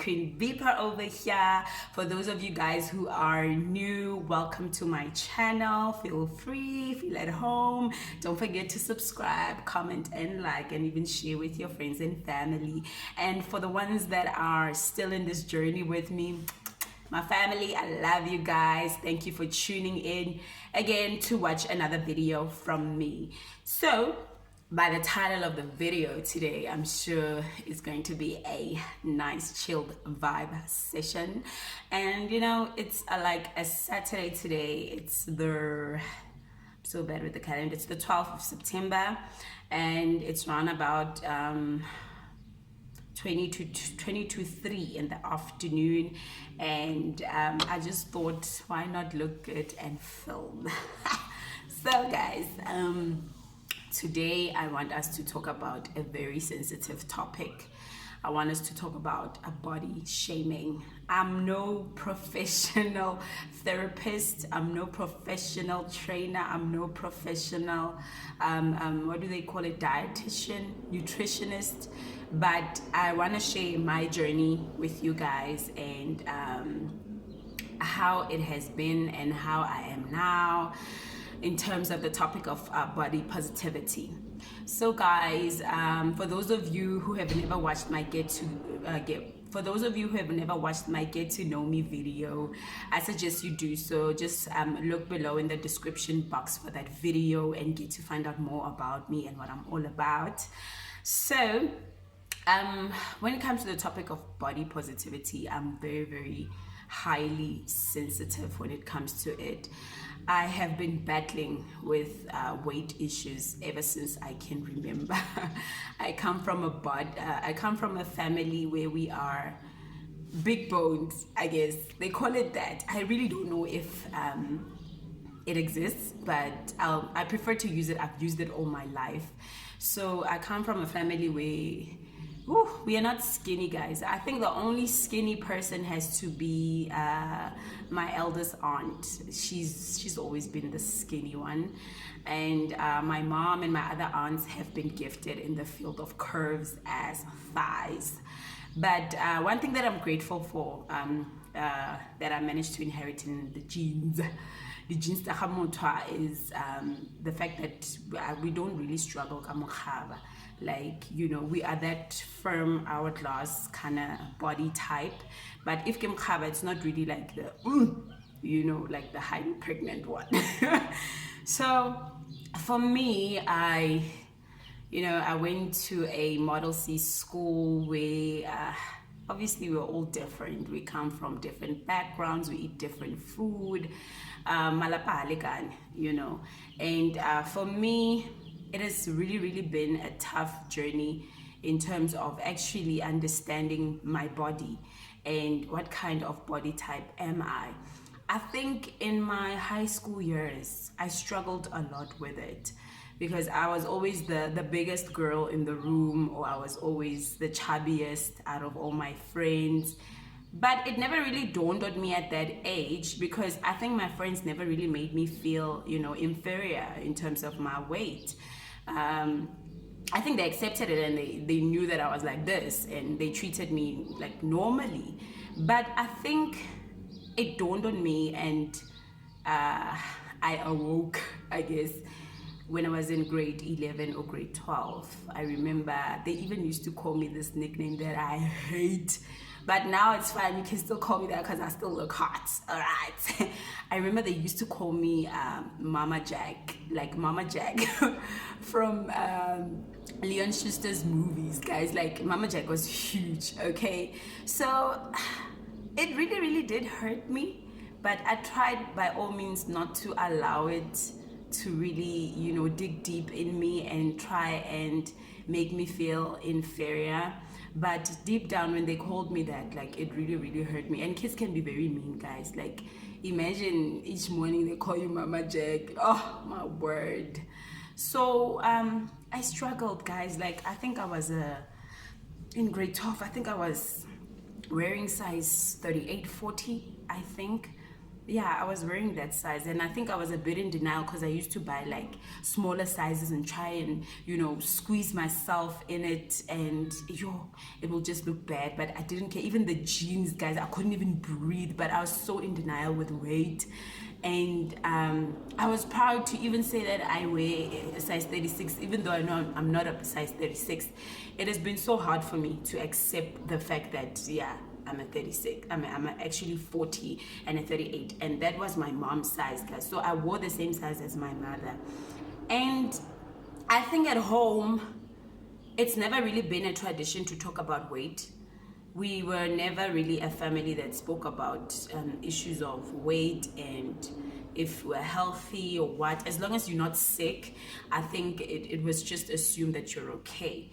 Queen Beepa over here. For those of you guys who are new, welcome to my channel. Feel free, feel at home. Don't forget to subscribe, comment and like, and even share with your friends and family. And for the ones that are still in this journey with me, my family, I love you guys. Thank you for tuning in again to watch another video from me. So by the title of the video today, I'm sure it's going to be a nice chilled vibe session. And you know, it's like a Saturday today. It's the, I'm so bad with the calendar, it's the 12th of September and it's around about 20 to 3 in the afternoon, and I just thought, why not look good and film? So guys, today I want us to talk about a very sensitive topic. I want us to talk about a body shaming. I'm no professional therapist, I'm no professional trainer, I'm no professional what do they call it, dietitian, nutritionist, but I want to share my journey with you guys and how it has been and how I am now in terms of the topic of body positivity. So guys, for those of you who have never watched my get to know me video, I suggest you do so. Just look below in the description box for that video and get to find out more about me and what I'm all about. So when it comes to the topic of body positivity, I'm very highly sensitive when it comes to it. I have been battling with weight issues ever since I can remember. I come from a family where we are big bones, I guess they call it that. I really don't know if it exists, but I prefer to use it. I've used it all my life. So I come from a family where we are not skinny, guys. I think the only skinny person has to be my eldest aunt. She's always been the skinny one, and my mom and my other aunts have been gifted in the field of curves as thighs. But one thing that I'm grateful for, that I managed to inherit in the genes is the fact that we don't really struggle. Like, you know, we are that firm hourglass kind of body type, but if it's not really like the you know, like the highly pregnant one. So for me, I went to a Model C school where obviously we're all different. We come from different backgrounds, we eat different food, you know. And for me, it has really been a tough journey in terms of actually understanding my body and what kind of body type am I. I think in my high school years, I struggled a lot with it because I was always the biggest girl in the room, or I was always the chubbiest out of all my friends. But it never really dawned on me at that age because I think my friends never really made me feel, you know, inferior in terms of my weight. I think they accepted it and they knew that I was like this and they treated me like normally. But I think it dawned on me and I awoke, I guess, when I was in grade 11 or grade 12. I remember they even used to call me this nickname that I hate. But now it's fine, you can still call me that because I still look hot, all right? I remember they used to call me Mama Jack, like Mama Jack from Leon Schuster's movies, guys. Like, Mama Jack was huge, okay? So it really did hurt me, but I tried by all means not to allow it to really, you know, dig deep in me and try and make me feel inferior. But deep down, when they called me that, like, it really hurt me. And kids can be very mean, guys. Like, imagine each morning they call you Mama Jack. Oh my word. So I struggled, guys. Like, I think I was in grade 12, I think I was wearing size 38, 40, I think. yeah, I was wearing that size, and I think I was a bit in denial because I used to buy like smaller sizes and try and, squeeze myself in it, and it will just look bad. But I didn't care. Even the jeans, guys, I couldn't even breathe. But I was so in denial with weight, and I was proud to even say that I wear a size 36, even though I know I'm not a size 36. It has been so hard for me to accept the fact that, yeah, I'm a 36. I'm actually 40 and a 38, and that was my mom's size, guys. So I wore the same size as my mother, and I think at home, it's never really been a tradition to talk about weight. We were never really a family that spoke about issues of weight and if we're healthy or what. As long as you're not sick, I think it was just assumed that you're okay,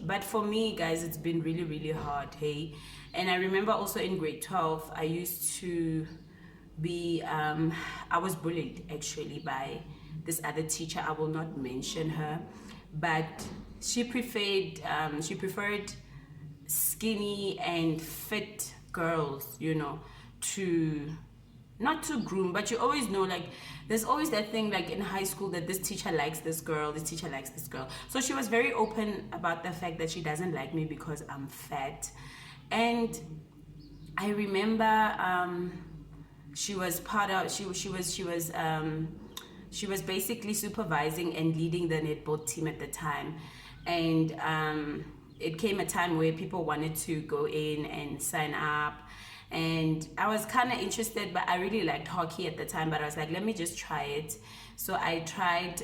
but for me, guys, it's been really, really hard, hey. And I remember also in grade 12, I used to be I was bullied actually by this other teacher. I will not mention her, but she preferred skinny and fit girls, to not to groom, but you always know, like, there's always that thing, like in high school, that this teacher likes this girl, this teacher likes this girl. So she was very open about the fact that she doesn't like me because I'm fat. And I remember she was basically supervising and leading the netball team at the time. And it came a time where people wanted to go in and sign up, and I was kind of interested, but I really liked hockey at the time, but I was like, let me just try it. So I tried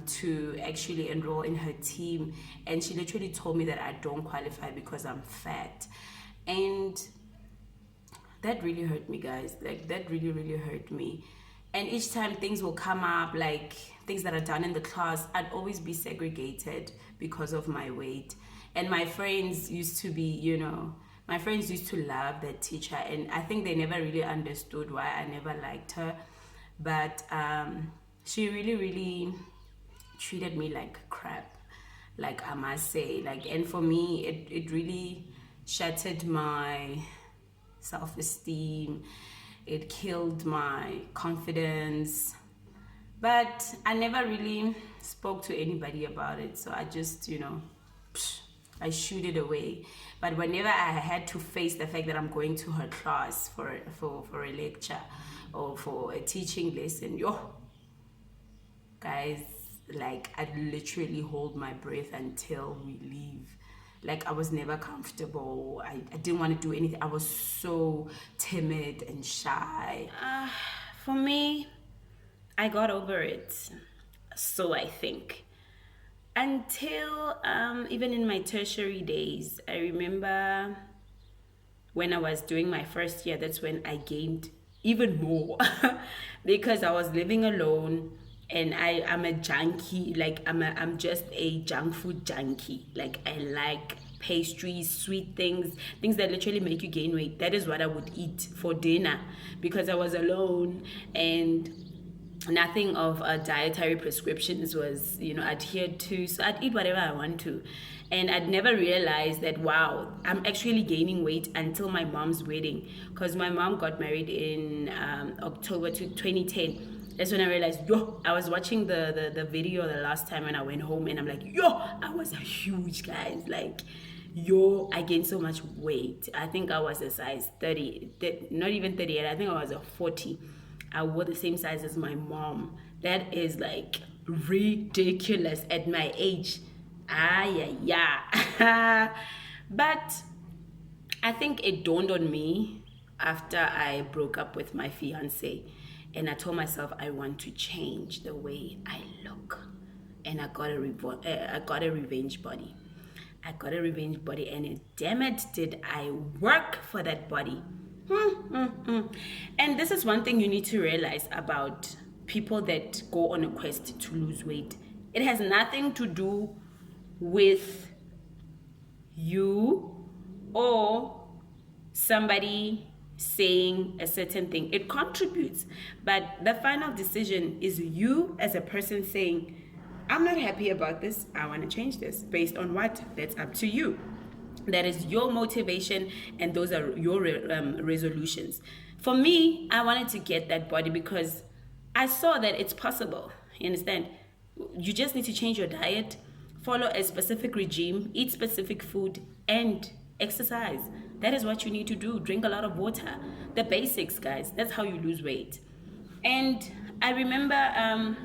to actually enroll in her team, and she literally told me that I don't qualify because I'm fat. And that really hurt me, guys. Like, that really, really hurt me. And each time things will come up, like things that are done in the class, I'd always be segregated because of my weight. And my friends used to be, my friends used to love that teacher, and I think they never really understood why I never liked her. But she really, really treated me like crap, like, I must say. Like, and for me, it really shattered my self-esteem. It killed my confidence. But I never really spoke to anybody about it, so I just, I shooed it away. But whenever I had to face the fact that I'm going to her class for a lecture or for a teaching lesson, guys, like, I'd literally hold my breath until we leave. Like, I was never comfortable. I didn't want to do anything. I was so timid and shy. For me, I got over it. So I think. Until even in my tertiary days, I remember when I was doing my first year, that's when I gained even more because I was living alone, and I'm a junkie. Like, I'm just a junk food junkie. Like, I like pastries, sweet things that literally make you gain weight. That is what I would eat for dinner because I was alone, and nothing of dietary prescriptions was adhered to, so I'd eat whatever I want to. And I'd never realized that, wow, I'm actually gaining weight until my mom's wedding, because my mom got married in October 2010. That's when I realized, I was watching the video the last time when I went home, and I'm like, I was huge, guys. Like, I gained so much weight. I think I was a size 30, not even 38, I think I was a 40. I wore the same size as my mom. That is like ridiculous at my age. Yeah. But I think it dawned on me after I broke up with my fiance, and I told myself I want to change the way I look, and I got a revenge body. And damn it, did I work for that body. And this is one thing you need to realize about people that go on a quest to lose weight. It has nothing to do with you or somebody saying a certain thing. It contributes, but the final decision is you as a person saying, I'm not happy about this, I want to change this. Based on what? That's up to you. That is your motivation, and those are your resolutions. For me, I wanted to get that body because I saw that it's possible. You understand? You just need to change your diet, follow a specific regime, eat specific food, and exercise. That is what you need to do. Drink a lot of water. The basics, guys. That's how you lose weight. And I remember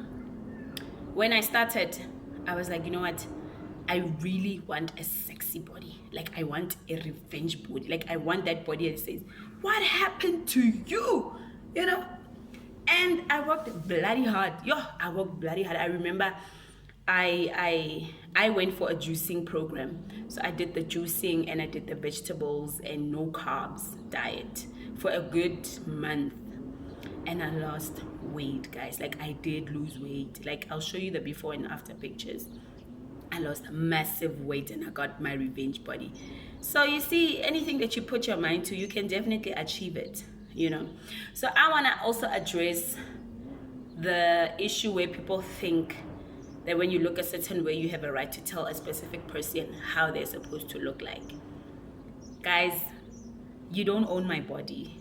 when I started, I was like, you know what? I really want a sexy body. Like, I want a revenge body. Like, I want that body that says, what happened to you? You know? And I worked bloody hard. I worked bloody hard. I remember I went for a juicing program. So I did the juicing and I did the vegetables and no carbs diet for a good month. And I lost weight, guys. Like, I did lose weight. Like, I'll show you the before and after pictures. I lost massive weight and I got my revenge body. So you see, anything that you put your mind to, you can definitely achieve it, you know. So I want to also address the issue where people think that when you look a certain way, you have a right to tell a specific person how they're supposed to look like. Guys, you don't own my body.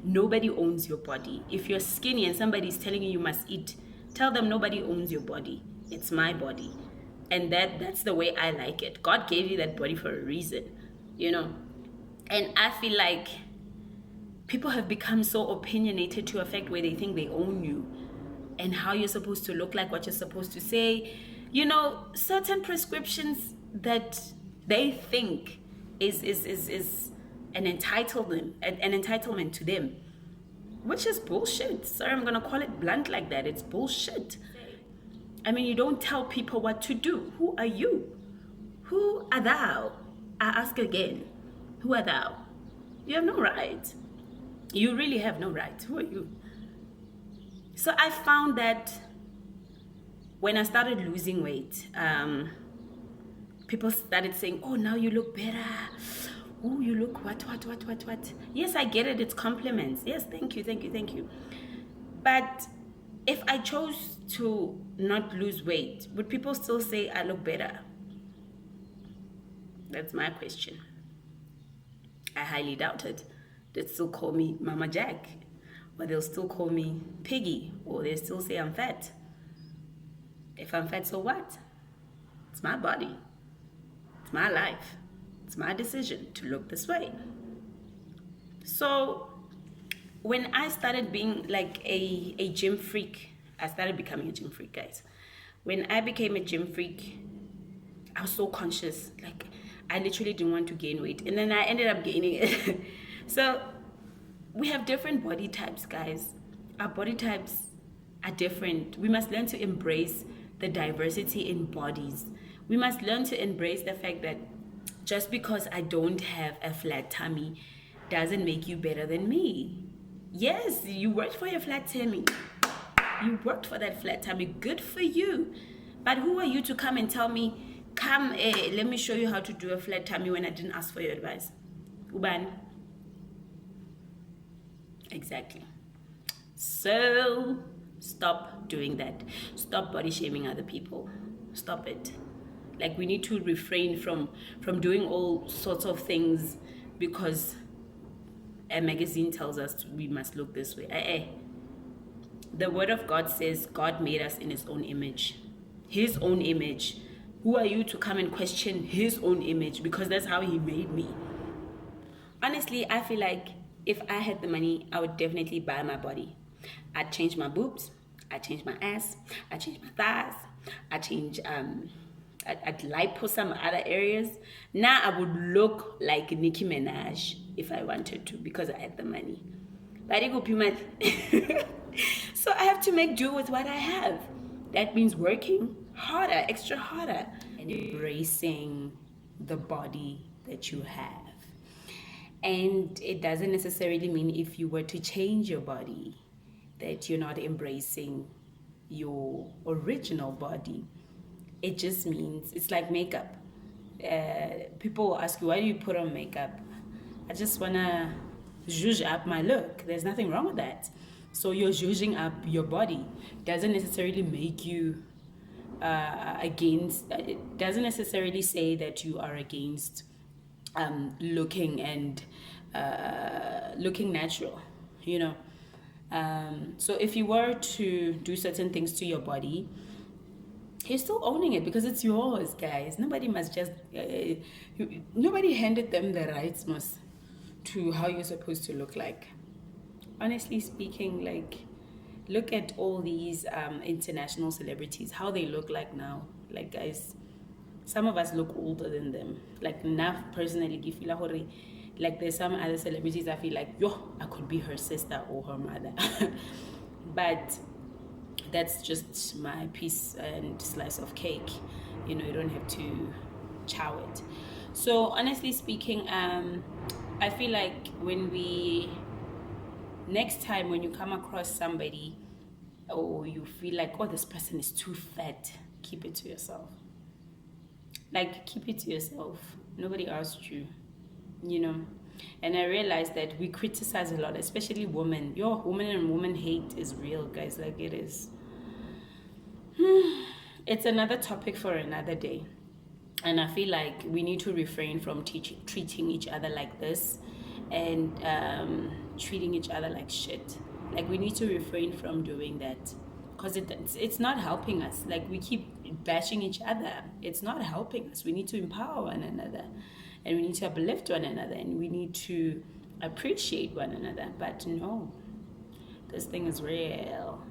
Nobody owns your body. If you're skinny and somebody's telling you you must eat, tell them nobody owns your body. It's my body. And that's the way I like it. God gave you that body for a reason, you know. And I feel like people have become so opinionated to a fact where they think they own you and how you're supposed to look like, what you're supposed to say. You know, certain prescriptions that they think is an entitlement to them, which is bullshit. Sorry, I'm gonna call it blunt like that. It's bullshit. I mean, you don't tell people what to do. Who are you? Who are thou? I ask again, who are thou? You have no right. You really have no right. Who are you? So I found that when I started losing weight, people started saying, oh, now you look better. Oh, you look what? Yes, I get it. It's compliments. Yes, thank you. But if I chose to not lose weight, would people still say I look better? That's my question. I highly doubt it. They'd still call me Mama Jack, or they'll still call me Piggy, or they'll still say I'm fat. If I'm fat, so what? It's my body. It's my life. It's my decision to look this way. So when I started being like a gym freak, I started becoming a gym freak, guys. When I became a gym freak, I was so conscious. Like, I literally didn't want to gain weight. And then I ended up gaining it. So we have different body types, guys. Our body types are different. We must learn to embrace the diversity in bodies. We must learn to embrace the fact that just because I don't have a flat tummy doesn't make you better than me. Yes, you worked for your flat tummy. You worked for that flat tummy. Good for you. But who are you to come and tell me, let me show you how to do a flat tummy when I didn't ask for your advice? Uban. Exactly. So stop doing that. Stop body shaming other people. Stop it. Like, we need to refrain from doing all sorts of things because a magazine tells us we must look this way. The word of God says God made us in his own image. His own image. Who are you to come and question his own image? Because that's how he made me. Honestly, I feel like if I had the money, I would definitely buy my body. I'd change my boobs. I'd change my ass. I'd change my thighs. I'd change, I'd lipo some other areas. Now I would look like Nicki Minaj if I wanted to because I had the money. But it would be my... So I have to make do with what I have. That means working harder, extra harder, and embracing the body that you have. And it doesn't necessarily mean if you were to change your body that you're not embracing your original body. It just means, it's like makeup. People will ask you, why do you put on makeup? I just want to zhuzh up my look. There's nothing wrong with that. So you're zhuzhing up your body. Doesn't necessarily make you it doesn't necessarily say that you are against looking and looking natural. you know. So if you were to do certain things to your body, you're still owning it because it's yours, guys. Nobody must just nobody handed them the rights must to how you're supposed to look like. Honestly speaking, like, look at all these international celebrities, how they look like now. Like, guys, some of us look older than them. Like, now personally, you feel like there's some other celebrities I feel like, yo, I could be her sister or her mother. But that's just my piece and slice of cake. You know, you don't have to chow it. So honestly speaking, I feel like next time when you come across somebody or you feel like, oh, this person is too fat, keep it to yourself. Like, keep it to yourself. Nobody asked you, you know. And I realized that we criticize a lot, especially women. Woman and woman hate is real, guys. Like, it is. It's another topic for another day. And I feel like we need to refrain from treating each other like this and treating each other like shit. Like, we need to refrain from doing that because it's not helping us. Like, we keep bashing each other. It's not helping us. We need to empower one another, and we need to uplift one another, and we need to appreciate one another. But no, this thing is real.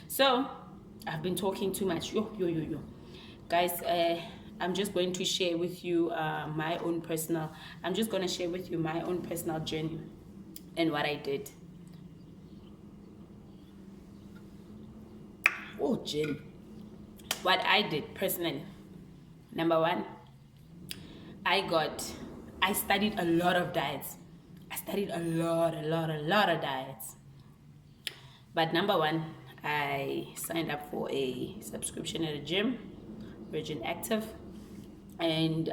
So I've been talking too much. Yo. Guys, I'm just going to share with you my own personal journey and what I did. Oh, Jen. What I did personally. Number one, I studied a lot of diets. I studied a lot of diets. But number one, I signed up for a subscription at a gym, Virgin Active, and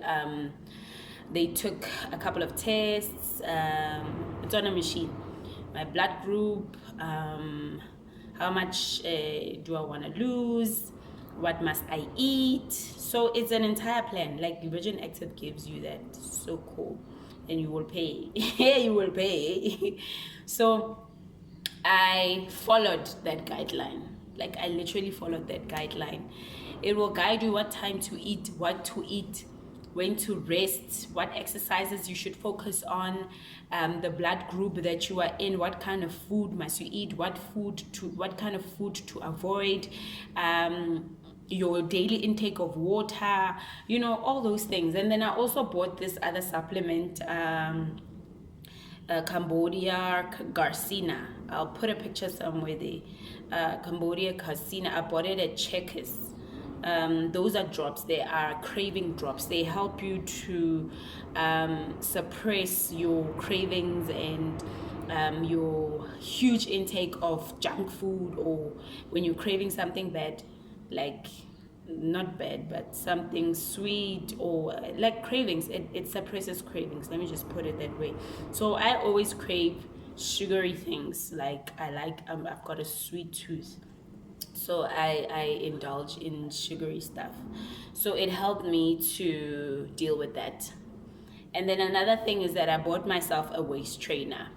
they took a couple of tests. It's on a machine. My blood group, how much do I want to lose, what must I eat. So it's an entire plan. Like, Virgin Active gives you that. So cool. And you will pay. You will pay. So I followed that guideline. Like, I literally followed that guideline. It will guide you what time to eat, what to eat, when to rest, what exercises you should focus on, the blood group that you are in, what kind of food must you eat, what kind of food to avoid, your daily intake of water, you know, all those things. And then I also bought this other supplement, Cambodia Garcina. I'll put a picture somewhere there. Cambodia Garcina. I bought it at Checkers. Those are drops. They are craving drops. They help you to suppress your cravings and your huge intake of junk food, or when you're craving something bad, like, not bad, but something sweet, or like cravings. It suppresses cravings. Let me just put it that way. So I always crave sugary things. Like, I've got a sweet tooth. So I indulge in sugary stuff. So it helped me to deal with that. And then another thing is that I bought myself a waist trainer,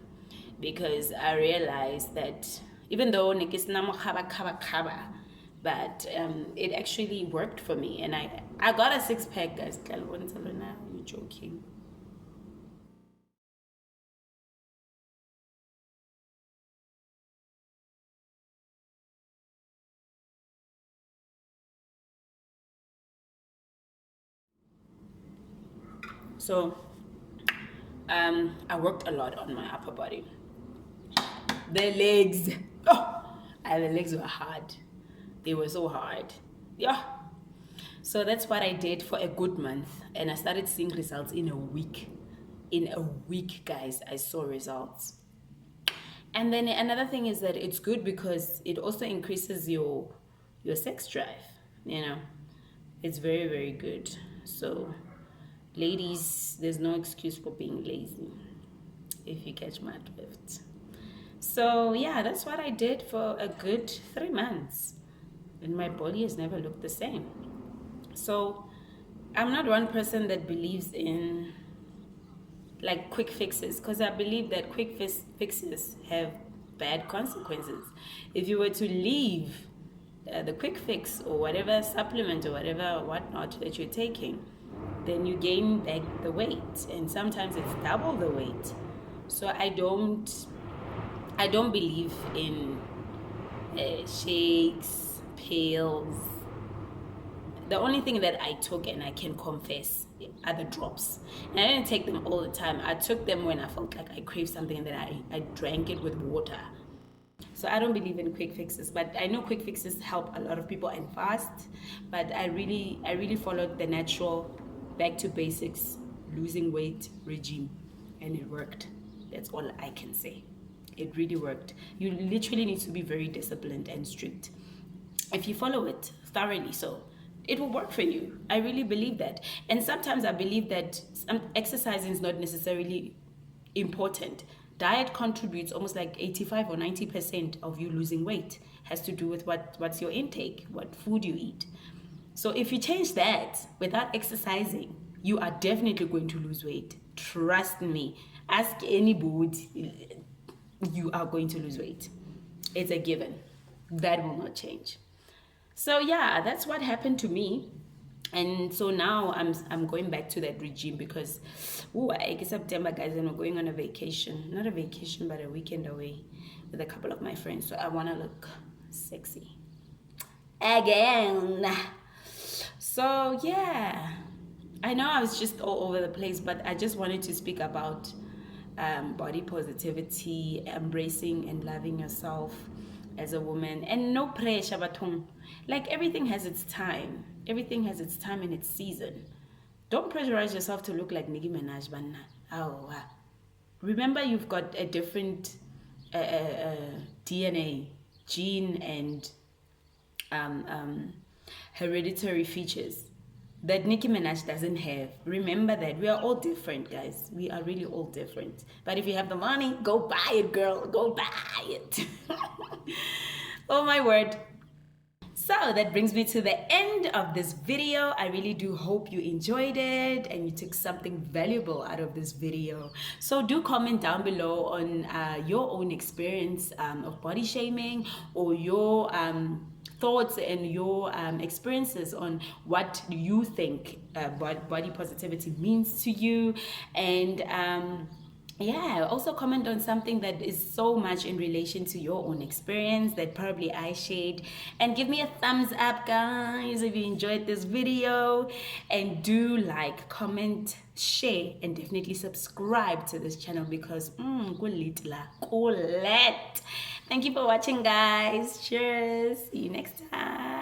because I realized that even though but it actually worked for me, and I got a 6-pack, guys. You're joking. So I worked a lot on my upper body. The legs, the legs were hard. They were so hard. Yeah. So that's what I did for a good month, and I started seeing results in a week. In a week, guys, I saw results. And then another thing is that it's good because it also increases your sex drive. You know, it's very, very good. So ladies, there's no excuse for being lazy, if you catch my drift. So yeah, that's what I did for a good 3 months, and my body has never looked the same. So I'm not one person that believes in like quick fixes, because I believe that quick fixes have bad consequences. If you were to leave the quick fix or whatever supplement or whatever whatnot that you're taking, then you gain back the weight, and sometimes it's double the weight. So I don't believe in shakes, pills. The only thing that I took, and I can confess, are the drops. And I didn't take them all the time. I took them when I felt like I craved something, and then I drank it with water. So I don't believe in quick fixes, but I know quick fixes help a lot of people and fast. But I really followed the natural, back to basics, losing weight regime, and it worked. That's all I can say. It really worked. You literally need to be very disciplined and strict. If you follow it thoroughly, so it will work for you. I really believe that. And sometimes I believe that exercising is not necessarily important. Diet contributes almost like 85 or 90% of you losing weight. Has to do with what's your intake, what food you eat. So if you change that without exercising, you are definitely going to lose weight. Trust me. Ask anybody, you are going to lose weight. It's a given. That will not change. So yeah, that's what happened to me. And so now I'm going back to that regime because it's September, guys, and we're going on a vacation. Not a vacation, but a weekend away with a couple of my friends. So I want to look sexy again. So yeah, I know I was just all over the place, but I just wanted to speak about body positivity, embracing and loving yourself as a woman, and no pressure, but like everything has its time. Everything has its time and its season. Don't pressurize yourself to look like Nicki Minaj, banna. Oh, remember you've got a different DNA, gene, and hereditary features that Nicki Minaj doesn't have. Remember that. We are all different, guys. We are really all different. But if you have the money, go buy it, girl. Go buy it. Oh my word. So that brings me to the end of this video. I really do hope you enjoyed it and you took something valuable out of this video. So do comment down below on your own experience of body shaming, or your thoughts and your experiences on what you think body positivity means to you. And yeah, also comment on something that is so much in relation to your own experience that probably I shared, and give me a thumbs up, guys, if you enjoyed this video. And do like, comment, share, and definitely subscribe to this channel because thank you for watching, guys. Cheers. See you next time.